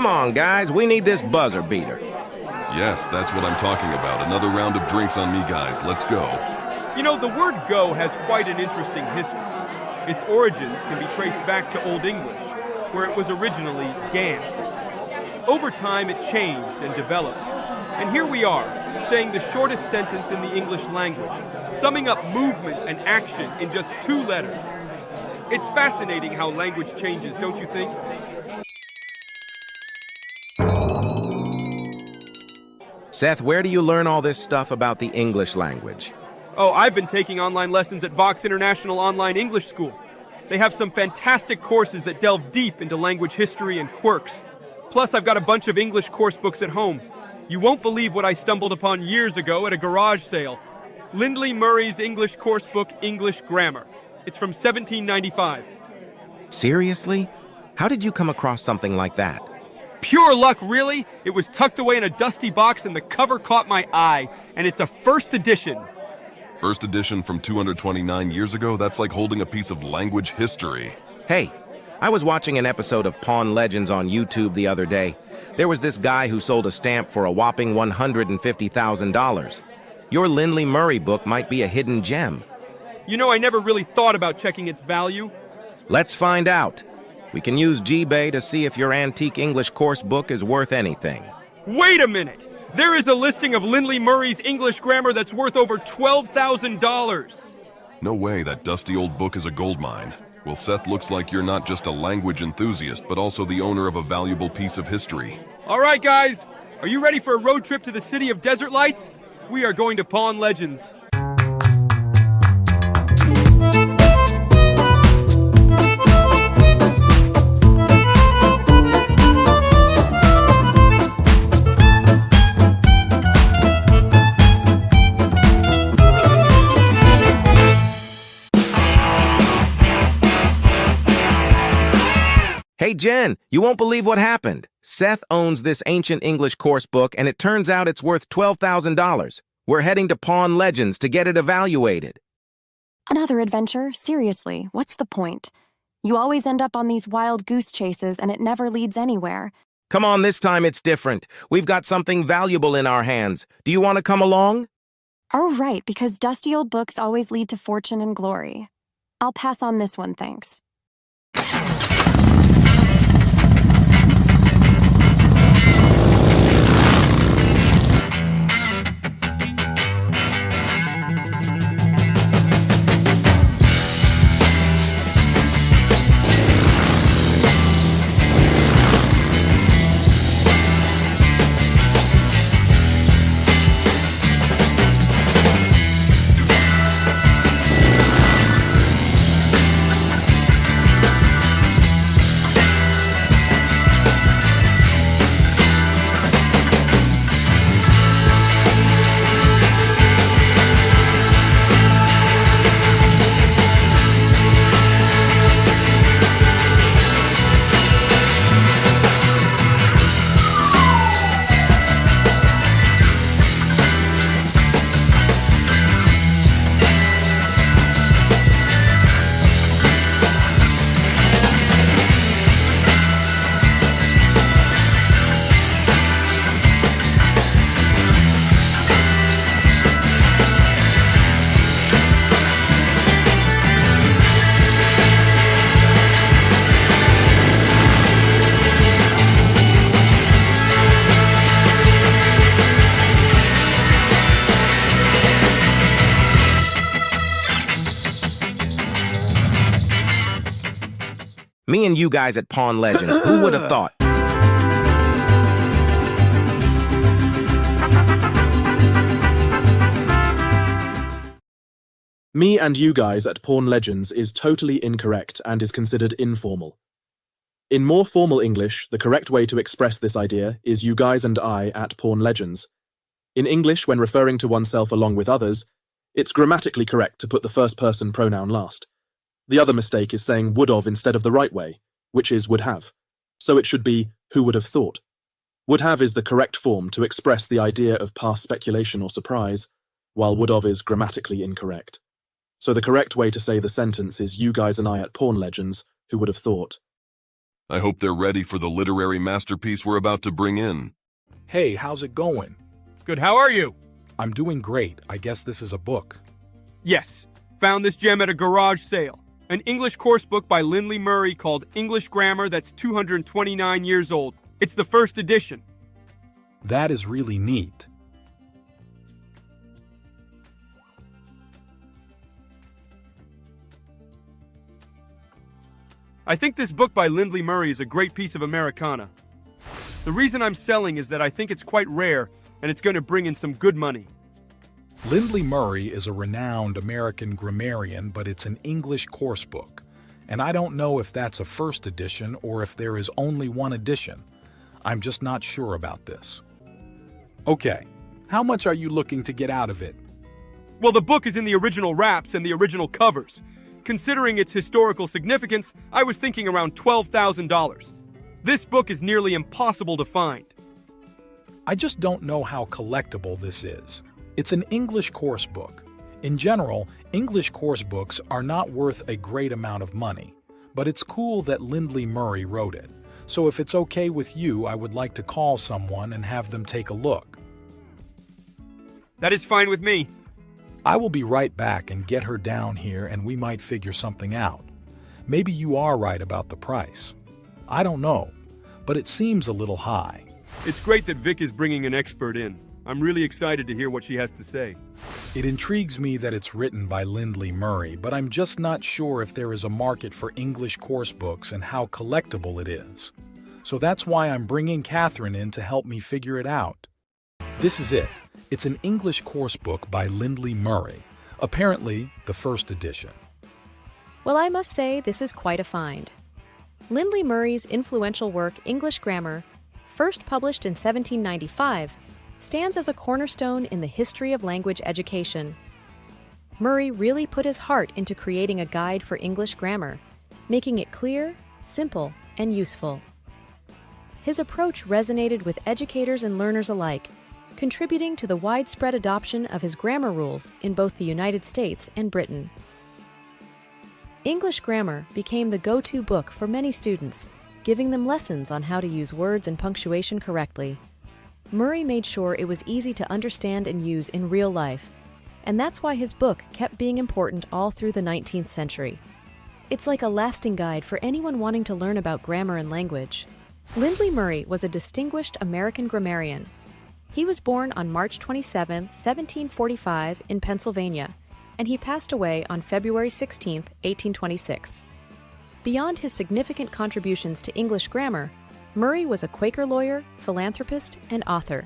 Come on, guys, we need this buzzer beater. Yes, that's what I'm talking about. Another round of drinks on me, guys. Let's go. You know, the word go has quite an interesting history. Its origins can be traced back to Old English, where it was originally gan. Over time, it changed and developed. And here we are, saying the shortest sentence in the English language, summing up movement and action in just 2 letters. It's fascinating how language changes, don't you think? Seth, where do you learn all this stuff about the English language? Oh, I've been taking online lessons at Vox International Online English School. They have some fantastic courses that delve deep into language history and quirks. Plus, I've got a bunch of English course books at home. You won't believe what I stumbled upon years ago at a garage sale. Lindley Murray's English course book, English Grammar. It's from 1795. Seriously? How did you come across something like that? Pure luck, really? It was tucked away in a dusty box and the cover caught my eye, and it's a first edition. First edition from 229 years ago? That's like holding a piece of language history. Hey, I was watching an episode of Pawn Legends on YouTube the other day. There was this guy who sold a stamp for a whopping $150,000. Your Lindley Murray book might be a hidden gem. You know, I never really thought about checking its value. Let's find out. We can use Gbay to see if your antique English course book is worth anything. Wait a minute! There is a listing of Lindley Murray's English grammar that's worth over $12,000. No way, that dusty old book is a goldmine. Well, Seth, looks like you're not just a language enthusiast, but also the owner of a valuable piece of history. All right, guys. Are you ready for a road trip to the city of desert lights? We are going to Pawn Legends. Hey, Jen, you won't believe what happened. Seth owns this ancient English course book, and it turns out it's worth $12,000. We're heading to Pawn Legends to get it evaluated. Another adventure? Seriously, what's the point? You always end up on these wild goose chases, and it never leads anywhere. Come on, this time it's different. We've got something valuable in our hands. Do you want to come along? Oh, right, because dusty old books always lead to fortune and glory. I'll pass on this one, thanks. Me and you guys at Pawn Legends, who would have thought? Me and you guys at Pawn Legends is totally incorrect and is considered informal. In more formal English, the correct way to express this idea is you guys and I at Pawn Legends. In English, when referring to oneself along with others, it's grammatically correct to put the first person pronoun last. The other mistake is saying would have instead of the right way, which is would have. So it should be who would have thought. Would have is the correct form to express the idea of past speculation or surprise, while would have is grammatically incorrect. So the correct way to say the sentence is you guys and I at Pawn Legends, who would have thought. I hope they're ready for the literary masterpiece we're about to bring in. Hey, how's it going? Good, how are you? I'm doing great. I guess this is a book. Yes, found this gem at a garage sale. An English course book by Lindley Murray called English Grammar that's 229 years old. It's the first edition. That is really neat. I think this book by Lindley Murray is a great piece of Americana. The reason I'm selling is that I think it's quite rare and it's going to bring in some good money. Lindley Murray is a renowned American grammarian, but it's an English course book. And I don't know if that's a first edition or if there is only one edition. I'm just not sure about this. Okay, how much are you looking to get out of it? Well, the book is in the original wraps and the original covers. Considering its historical significance, I was thinking around $12,000. This book is nearly impossible to find. I just don't know how collectible this is. It's an English course book. In general, English course books are not worth a great amount of money, but it's cool that Lindley Murray wrote it. So if it's okay with you, I would like to call someone and have them take a look. That is fine with me. I will be right back and get her down here and we might figure something out. Maybe you are right about the price. I don't know, but it seems a little high. It's great that Vic is bringing an expert in. I'm really excited to hear what she has to say. It intrigues me that it's written by Lindley Murray, but I'm just not sure if there is a market for English course books and how collectible it is. So that's why I'm bringing Catherine in to help me figure it out. This is it. It's an English course book by Lindley Murray, apparently the first edition. Well, I must say this is quite a find. Lindley Murray's influential work, English Grammar, first published in 1795, stands as a cornerstone in the history of language education. Murray really put his heart into creating a guide for English grammar, making it clear, simple, and useful. His approach resonated with educators and learners alike, contributing to the widespread adoption of his grammar rules in both the United States and Britain. English Grammar became the go-to book for many students, giving them lessons on how to use words and punctuation correctly. Murray made sure it was easy to understand and use in real life, and that's why his book kept being important all through the 19th century. It's like a lasting guide for anyone wanting to learn about grammar and language. Lindley Murray was a distinguished American grammarian. He was born on March 27, 1745, in Pennsylvania, and he passed away on February 16, 1826. Beyond his significant contributions to English grammar, Murray was a Quaker lawyer, philanthropist, and author.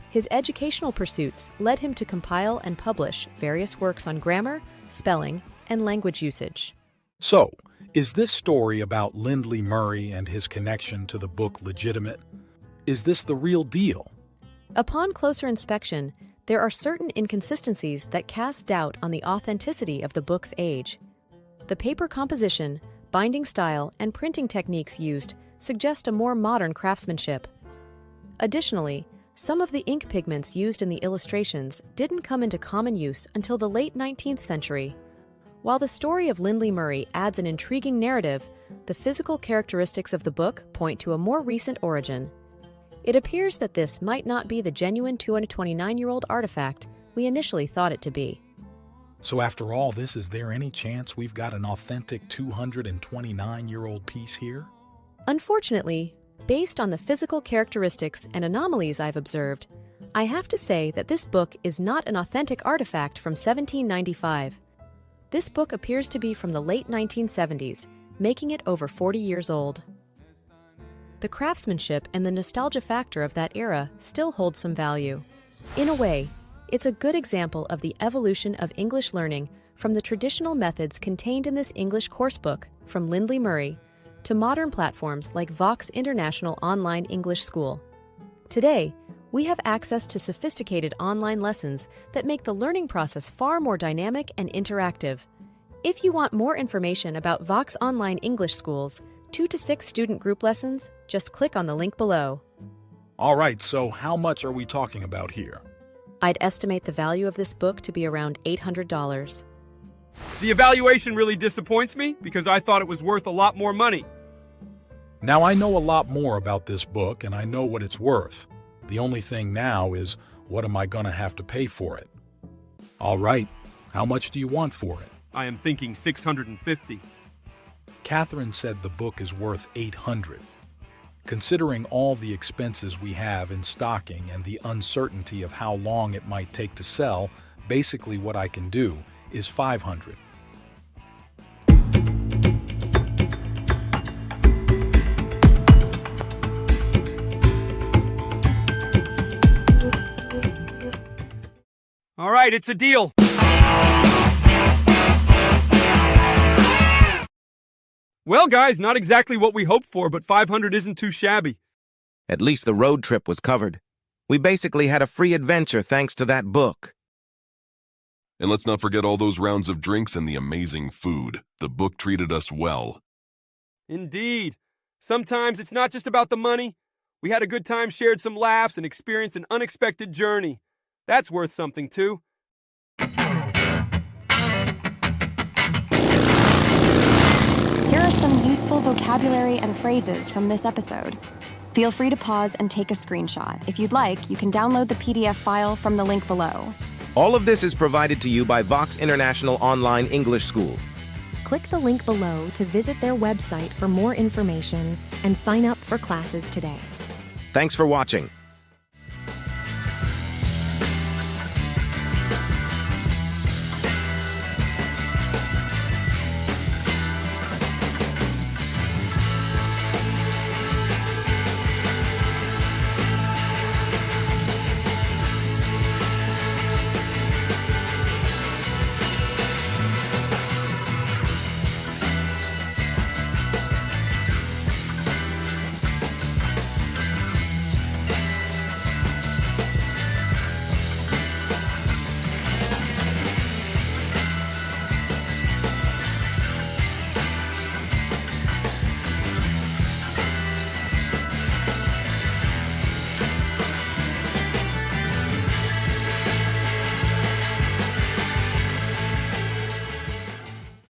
His educational pursuits led him to compile and publish various works on grammar, spelling, and language usage. So, is this story about Lindley Murray and his connection to the book legitimate? Is this the real deal? Upon closer inspection, there are certain inconsistencies that cast doubt on the authenticity of the book's age. The paper composition, binding style, and printing techniques used suggest a more modern craftsmanship. Additionally, some of the ink pigments used in the illustrations didn't come into common use until the late 19th century. While the story of Lindley Murray adds an intriguing narrative, the physical characteristics of the book point to a more recent origin. It appears that this might not be the genuine 229-year-old artifact we initially thought it to be. So after all this, is there any chance we've got an authentic 229-year-old piece here? Unfortunately, based on the physical characteristics and anomalies I've observed, I have to say that this book is not an authentic artifact from 1795. This book appears to be from the late 1970s, making it over 40 years old. The craftsmanship and the nostalgia factor of that era still hold some value. In a way, it's a good example of the evolution of English learning from the traditional methods contained in this English coursebook from Lindley Murray to modern platforms like Vox International Online English School. Today, we have access to sophisticated online lessons that make the learning process far more dynamic and interactive. If you want more information about Vox Online English School's 2 to 6 student group lessons, just click on the link below. All right, so how much are we talking about here? I'd estimate the value of this book to be around $800. The evaluation really disappoints me because I thought it was worth a lot more money. Now I know a lot more about this book and I know what it's worth. The only thing now is, what am I going to have to pay for it? All right, how much do you want for it? I am thinking 650. Catherine said the book is worth 800. Considering all the expenses we have in stocking and the uncertainty of how long it might take to sell, basically what I can do is 500. All right, it's a deal. Well, guys, not exactly what we hoped for, but 500 isn't too shabby. At least the road trip was covered. We basically had a free adventure thanks to that book. And let's not forget all those rounds of drinks and the amazing food. The book treated us well. Indeed. Sometimes it's not just about the money. We had a good time, shared some laughs, and experienced an unexpected journey. That's worth something, too. Here are some useful vocabulary and phrases from this episode. Feel free to pause and take a screenshot. If you'd like, you can download the PDF file from the link below. All of this is provided to you by Vox International Online English School. Click the link below to visit their website for more information and sign up for classes today. Thanks for watching.